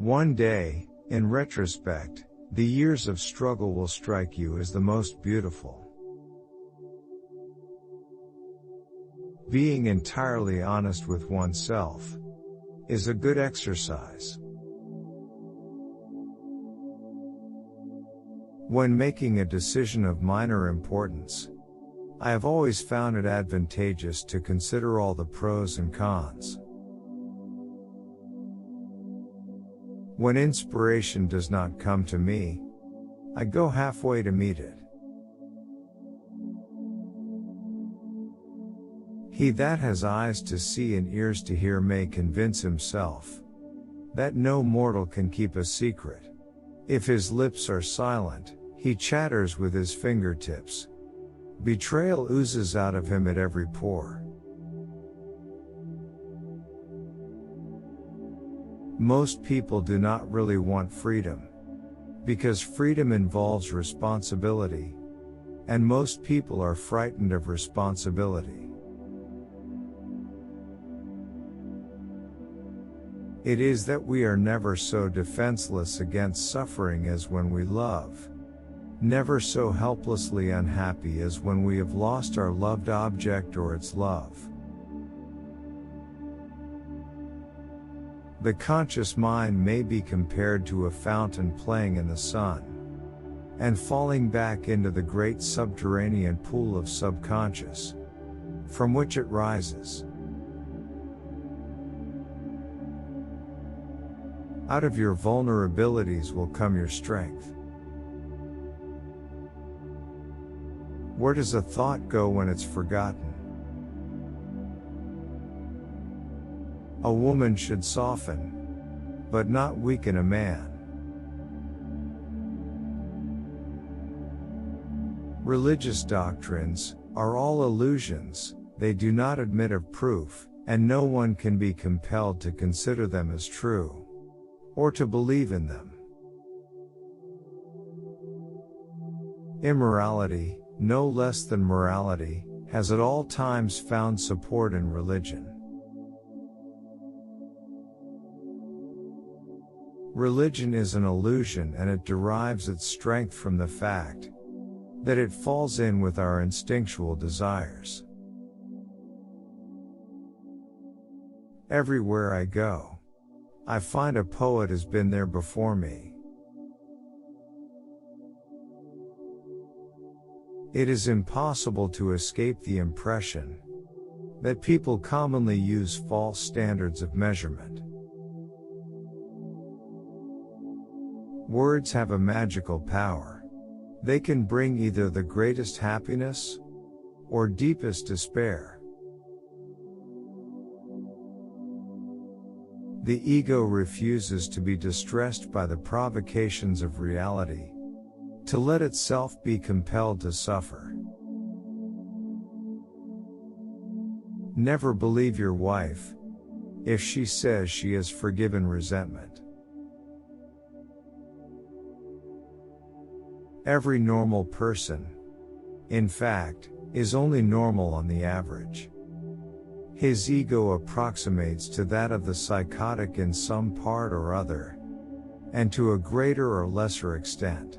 One day, in retrospect, the years of struggle will strike you as the most beautiful. Being entirely honest with oneself is a good exercise. When making a decision of minor importance, I have always found it advantageous to consider all the pros and cons. When inspiration does not come to me, I go halfway to meet it. He that has eyes to see and ears to hear may convince himself that no mortal can keep a secret. If his lips are silent, he chatters with his fingertips. Betrayal oozes out of him at every pore. Most people do not really want freedom, because freedom involves responsibility, and most people are frightened of responsibility. It is that we are never so defenseless against suffering as when we love, never so helplessly unhappy as when we have lost our loved object or its love. The conscious mind may be compared to a fountain playing in the sun, and falling back into the great subterranean pool of subconscious, from which it rises. Out of your vulnerabilities will come your strength. Where does a thought go when it's forgotten? A woman should soften, but not weaken a man. Religious doctrines are all illusions, they do not admit of proof, and no one can be compelled to consider them as true, or to believe in them. Immorality, no less than morality, has at all times found support in religion. Religion is an illusion, and it derives its strength from the fact that it falls in with our instinctual desires. Everywhere I go, I find a poet has been there before me. It is impossible to escape the impression that people commonly use false standards of measurement. Words have a magical power. They can bring either the greatest happiness or deepest despair. The ego refuses to be distressed by the provocations of reality, to let itself be compelled to suffer. Never believe your wife if she says she has forgiven resentment. Every normal person, in fact, is only normal on the average. His ego approximates to that of the psychotic in some part or other, and to a greater or lesser extent.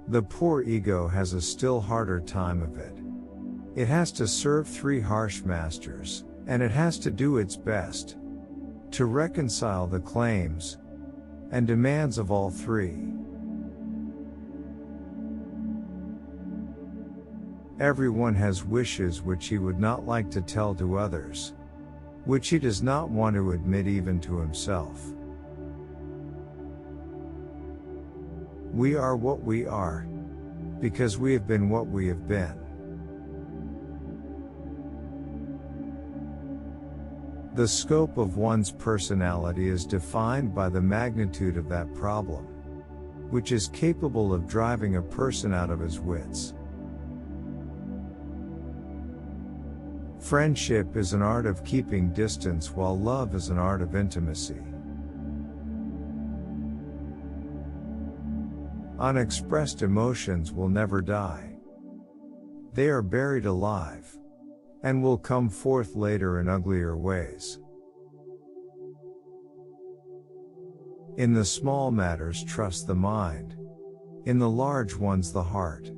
The poor ego has a still harder time of it. It has to serve 3 harsh masters, and it has to do its best to reconcile the claims and demands of all 3. Everyone has wishes which he would not like to tell to others, which he does not want to admit even to himself. We are what we are, because we have been what we have been. The scope of one's personality is defined by the magnitude of that problem, which is capable of driving a person out of his wits. Friendship is an art of keeping distance, while love is an art of intimacy. Unexpressed emotions will never die. They are buried alive, and will come forth later in uglier ways. In the small matters trust the mind. In the large ones the heart.